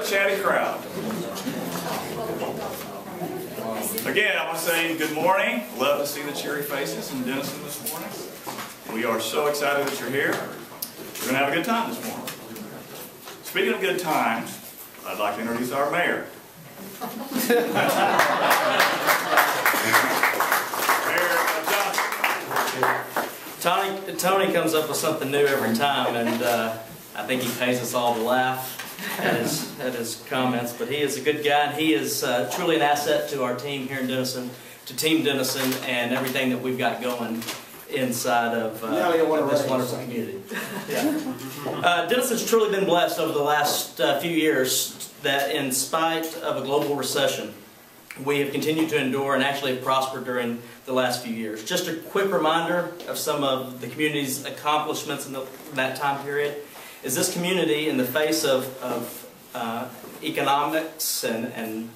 chatty crowd. Again, I want to say good morning. Love to see the cheery faces in Denison this morning. We are so excited that you're here. We're going to have a good time this morning. Speaking of good times, I'd like to introduce our mayor. Tony comes up with something new every time, and I think he pays us all to laugh at his comments. But he is a good guy, and he is truly an asset to our team here in Denison, to Team Denison, and everything that we've got going inside of this wonderful community. Yeah. Denison's truly been blessed over the last few years that in spite of a global recession, we have continued to endure and actually have prospered during the last few years. Just a quick reminder of some of the community's accomplishments in that time period is this community, in the face of economics and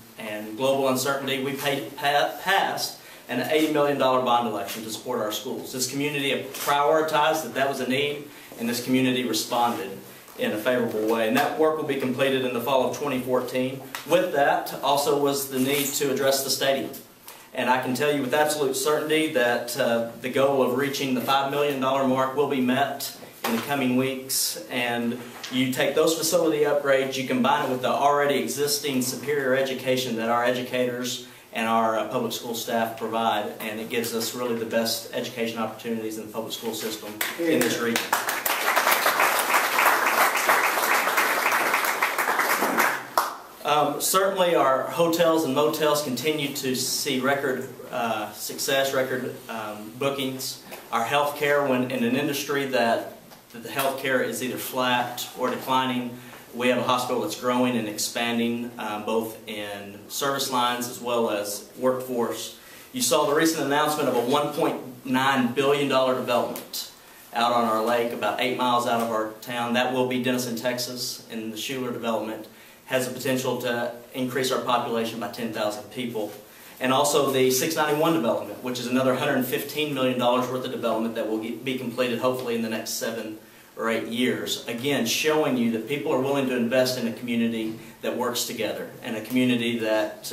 global uncertainty, we passed an $80 million bond election to support our schools. This community prioritized that was a need, and this community responded in a favorable way. And that work will be completed in the fall of 2014. With that also was the need to address the stadium. And I can tell you with absolute certainty that the goal of reaching the $5 million mark will be met in the coming weeks. And you take those facility upgrades, you combine it with the already existing superior education that our educators and our public school staff provide, and it gives us really the best education opportunities in the public school system in this region. Certainly our hotels and motels continue to see record success, record bookings. Our health care, when in an industry that the health care is either flat or declining, we have a hospital that's growing and expanding both in service lines as well as workforce. You saw the recent announcement of a $1.9 billion development out on our lake, about 8 miles out of our town. That will be Denison, Texas, and the Schuler development has the potential to increase our population by 10,000 people. And also the 691 development, which is another $115 million worth of development that will be completed hopefully in the next 7 or 8 years. Again, showing you that people are willing to invest in a community that works together, and a community that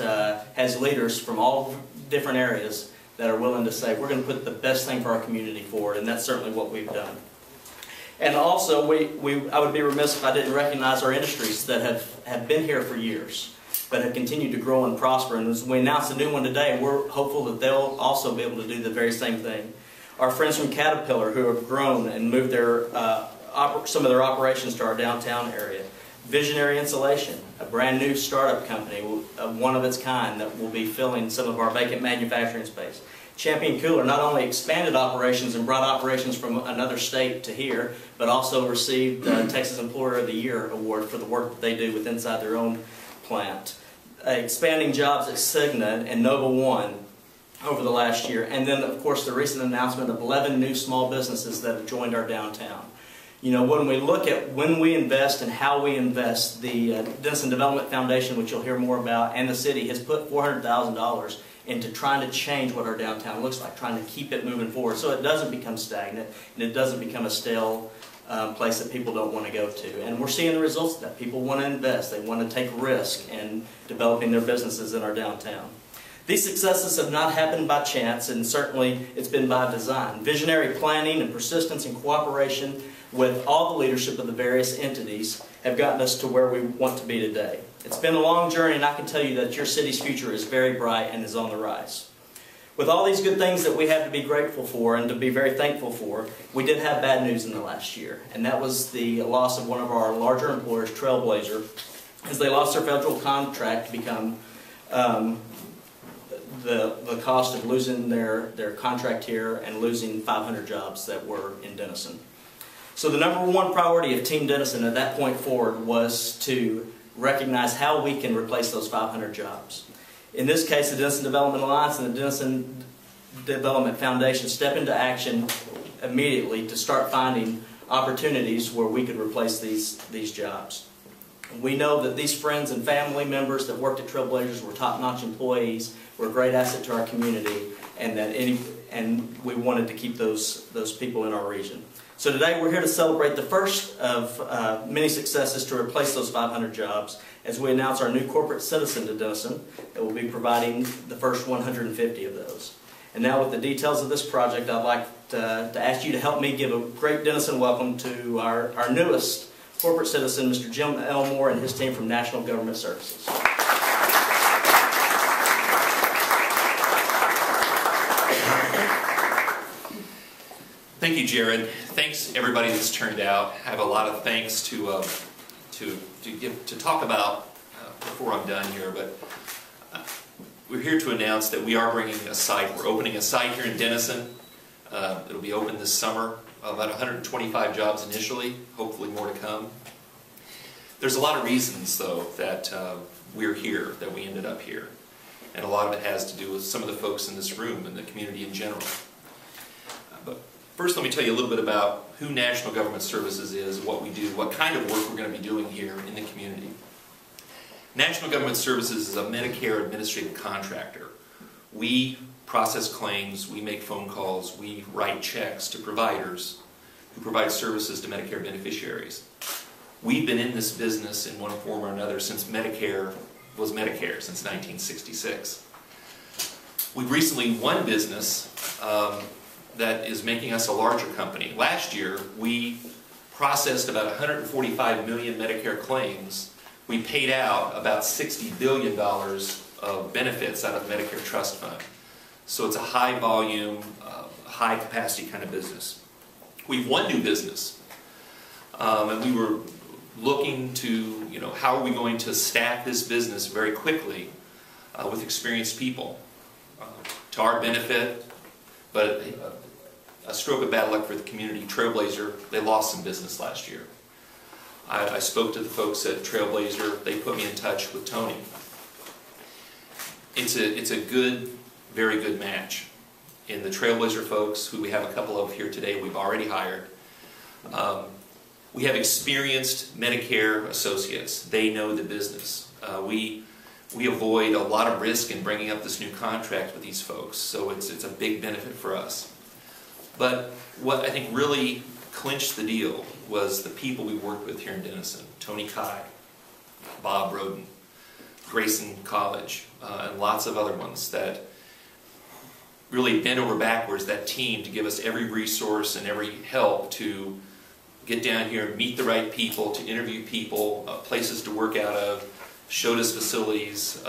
has leaders from all different areas that are willing to say, we're going to put the best thing for our community forward, and that's certainly what we've done. And also, I would be remiss if I didn't recognize our industries that have been here for years, but have continued to grow and prosper. And as we announce a new one today, we're hopeful that they'll also be able to do the very same thing. Our friends from Caterpillar, who have grown and moved their some of their operations to our downtown area. Visionary Insulation, a brand new startup company, one of its kind, that will be filling some of our vacant manufacturing space. Champion Cooler not only expanded operations and brought operations from another state to here, but also received the Texas Employer of the Year award for the work that they do with inside their own plant. Expanding jobs at Cigna and Nova One over the last year. And then, of course, the recent announcement of 11 new small businesses that have joined our downtown. You know, when we look at when we invest and how we invest, the Denison Development Foundation, which you'll hear more about, and the city has put $400,000 into trying to change what our downtown looks like, trying to keep it moving forward so it doesn't become stagnant and it doesn't become a stale place that people don't want to go to. And we're seeing the results of that. People want to invest. They want to take risk in developing their businesses in our downtown. These successes have not happened by chance, and certainly it's been by design. Visionary planning and persistence and cooperation with all the leadership of the various entities have gotten us to where we want to be today. It's been a long journey, and I can tell you that your city's future is very bright and is on the rise. With all these good things that we have to be grateful for and to be very thankful for, we did have bad news in the last year, and that was the loss of one of our larger employers, Trailblazer, as they lost their federal contract to become the cost of losing their contract here and losing 500 jobs that were in Denison. So the number one priority of Team Denison at that point forward was to recognize how we can replace those 500 jobs. In this case, the Denison Development Alliance and the Denison Development Foundation step into action immediately to start finding opportunities where we could replace these jobs. We know that these friends and family members that worked at Trailblazers were top-notch employees, were a great asset to our community, and that we wanted to keep those people in our region. So today we're here to celebrate the first of many successes to replace those 500 jobs as we announce our new corporate citizen to Denison that will be providing the first 150 of those. And now with the details of this project, I'd like to ask you to help me give a great Denison welcome to our newest corporate citizen, Mr. Jim Elmore and his team from National Government Services. Thank you, Jared. Thanks everybody that's turned out. I have a lot of thanks to talk about before I'm done here, but we're here to announce that we are bringing a site. We're opening a site here in Denison. It'll be open this summer. About 125 jobs initially, hopefully more to come. There's a lot of reasons, though, that we're here, that we ended up here. And a lot of it has to do with some of the folks in this room and the community in general. But first, let me tell you a little bit about who National Government Services is, what we do, what kind of work we're going to be doing here in the community. National Government Services is a Medicare administrative contractor. We process claims, we make phone calls, we write checks to providers who provide services to Medicare beneficiaries. We've been in this business in one form or another since Medicare was Medicare, since 1966. We've recently won business that is making us a larger company. Last year, we processed about 145 million Medicare claims. We paid out about $60 billion of benefits out of the Medicare Trust Fund. So it's a high volume, high capacity kind of business. We've won new business. And we were looking to, how are we going to staff this business very quickly with experienced people to our benefit, but a stroke of bad luck for the community. Trailblazer, they lost some business last year. I spoke to the folks at Trailblazer. They put me in touch with Tony. It's a good, very good match. In the Trailblazer folks, who we have a couple of here today, we've already hired. We have experienced Medicare associates. They know the business. We avoid a lot of risk in bringing up this new contract with these folks, so it's a big benefit for us. But what I think really clinched the deal was the people we worked with here in Denison. Tony Kai, Bob Roden, Grayson College, and lots of other ones that really bent over backwards, that team, to give us every resource and every help to get down here and meet the right people, to interview people, places to work out of, showed us facilities,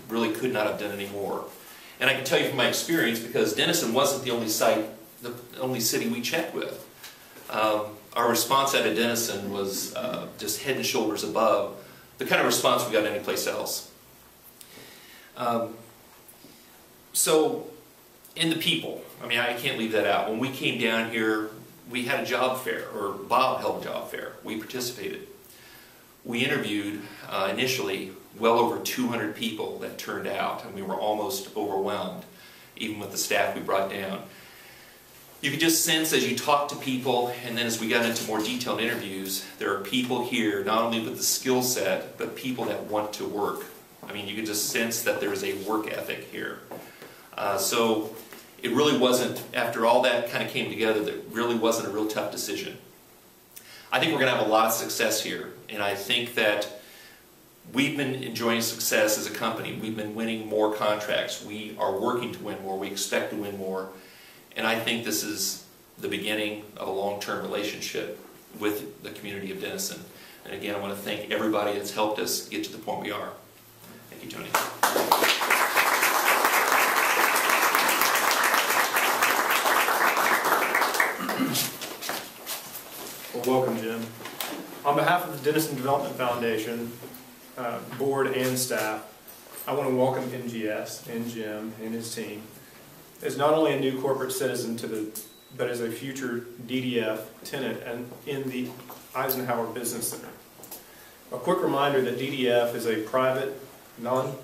really could not have done any more. And I can tell you from my experience, because Denison wasn't the only site, the only city we checked with. Our response out of Denison was just head and shoulders above the kind of response we got anyplace else. So, in the people, I mean, I can't leave that out. When we came down here, we had a job fair, or Bob held a job fair. We participated. We interviewed initially well over 200 people that turned out, and we were almost overwhelmed, even with the staff we brought down. You could just sense as you talk to people, and then as we got into more detailed interviews, there are people here, not only with the skill set, but people that want to work. I mean, you could just sense that there is a work ethic here. So it really wasn't, after all that kind of came together, that really wasn't a real tough decision. I think we're going to have a lot of success here, and I think that we've been enjoying success as a company. We've been winning more contracts. We are working to win more. We expect to win more. And I think this is the beginning of a long-term relationship with the community of Denison. And again, I want to thank everybody that's helped us get to the point we are. Thank you, Tony. Well, welcome, Jim. On behalf of the Denison Development Foundation, board and staff, I want to welcome NGS and Jim and his team as not only a new corporate citizen but as a future DDF tenant and in the Eisenhower Business Center. A quick reminder that DDF is a private nonprofit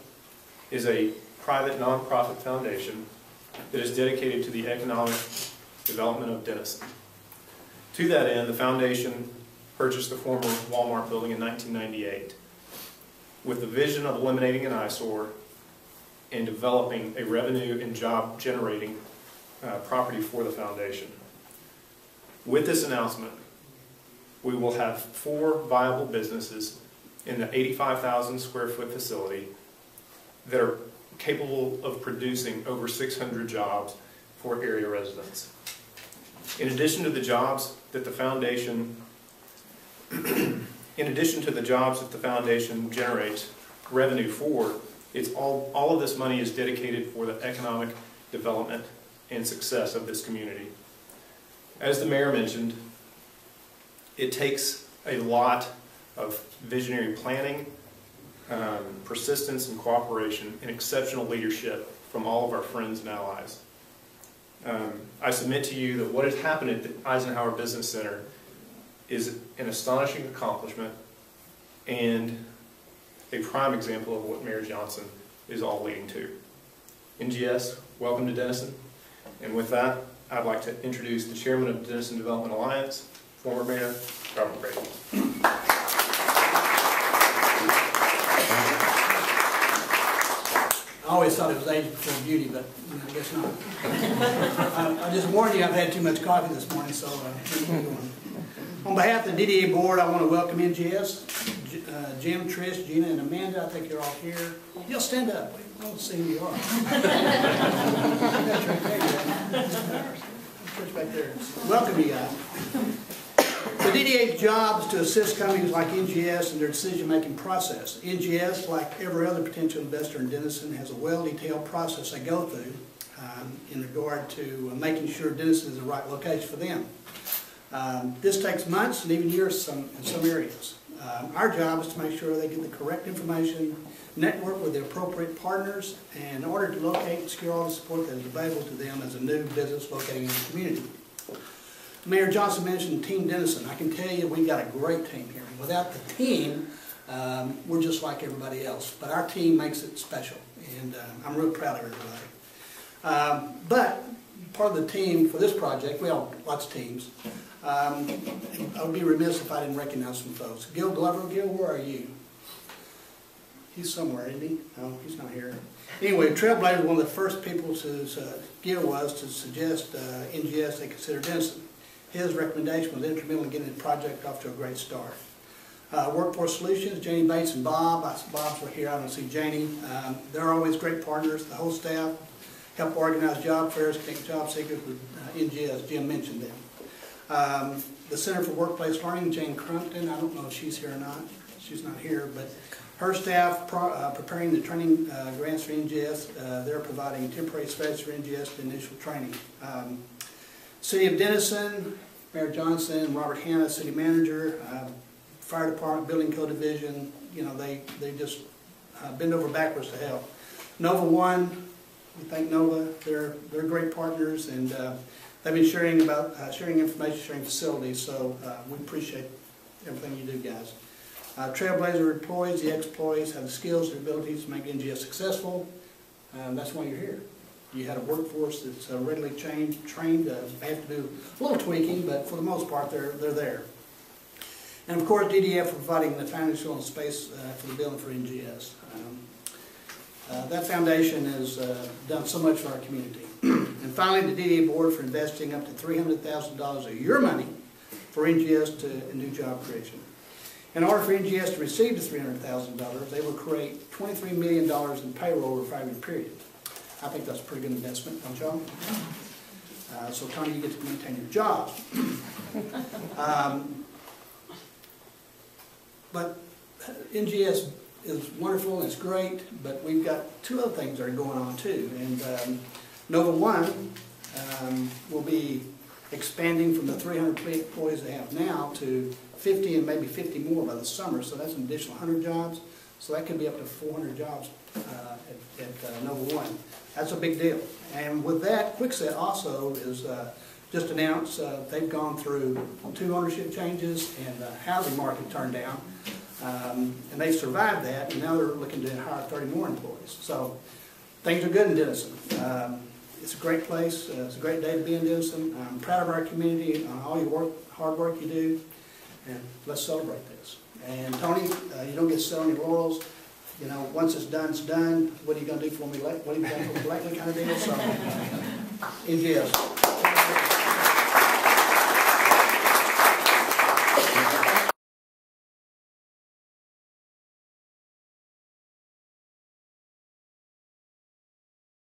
foundation that is dedicated to the economic development of Denison. To that end, the foundation purchased the former Walmart building in 1998 with the vision of eliminating an eyesore and developing a revenue and job generating property for the foundation. With this announcement, we will have 4 viable businesses in the 85,000 square foot facility that are capable of producing over 600 jobs for area residents. In addition to the jobs that the foundation generates revenue for, it's all of this money is dedicated for the economic development and success of this community. As the mayor mentioned, it takes a lot of visionary planning, persistence and cooperation, and exceptional leadership from all of our friends and allies. I submit to you that what has happened at the Eisenhower Business Center is an astonishing accomplishment and a prime example of what Mayor Johnson is all leading to. NGS, welcome to Denison. And with that, I'd like to introduce the chairman of Denison Development Alliance, former Mayor Robert Brady. I always thought it was age before beauty, but I guess not. I just warned you I've had too much coffee this morning, so keep going. On behalf of the DDA board, I want to welcome NGS, Jim, Trish, Gina, and Amanda. I think you're all here. You'll stand up. I don't see who you are. Trish back there. Welcome, you guys. The DDA's job is to assist companies like NGS in their decision-making process. NGS, like every other potential investor in Denison, has a well-detailed process they go through in regard to making sure Denison is the right location for them. This takes months and even years in some areas. Our job is to make sure they get the correct information, network with the appropriate partners, and in order to locate and secure all the support that is available to them as a new business locating in the community. Mayor Johnson mentioned Team Denison. I can tell you we've got a great team here. Without the team, we're just like everybody else. But our team makes it special, and I'm real proud of everybody. But part of the team for this project, we have lots of teams. I would be remiss if I didn't recognize some folks. Gil Glover, Gil, where are you? He's somewhere, isn't he? No, he's not here. Anyway, Trailblazer, one of the first people Gil was to suggest NGS they consider Denison. His recommendation was instrumental in getting the project off to a great start. Workforce Solutions, Janie Bates and Bob. Bob's were here, I don't see Janie. They're always great partners. The whole staff help organize job fairs, connect job seekers with NGS. Jim mentioned them. The Center for Workplace Learning, Jane Crumpton, I don't know if she's here or not. She's not here, but her staff preparing the training grants for NGS. They're providing temporary space for NGS to initial training. City of Denison, Mayor Johnson, Robert Hanna, City Manager, Fire Department, Building Code Division, you know, they just bend over backwards to help. Nova One, we thank Nova, they're great partners, and they've been sharing information, sharing facilities, so we appreciate everything you do, guys. Trailblazer employees, the ex-employees have the skills and abilities to make NGS successful. That's why you're here. You had a workforce that's readily trained. They have to do a little tweaking, but for the most part, they're there. And of course, DDF for providing the financial and space for the building for NGS. That foundation has done so much for our community. And finally, the DDA board for investing up to $300,000 of your money for NGS to new job creation. In order for NGS to receive the $300,000, they will create $23 million in payroll over a 5-year period. I think that's a pretty good investment, don't y'all? So Tony, you get to maintain your job. But NGS is wonderful and it's great, but we've got 2 other things that are going on too. And Nova One will be expanding from the 300 employees they have now to 50 and maybe 50 more by the summer. So that's an additional 100 jobs. So that could be up to 400 jobs at Nova One. That's a big deal. And with that, Kwikset also is just announced they've gone through 2 ownership changes and the housing market turned down. And they survived that, and now they're looking to hire 30 more employees. So things are good in Denison. It's a great place. It's a great day to be in Denison. I'm proud of our community on all your hard work you do, and let's celebrate this. And Tony, you don't get to sit on your laurels. You know, once it's done, it's done. What are you going to do for me? What have you done for me lately kind of deal? So, NGS.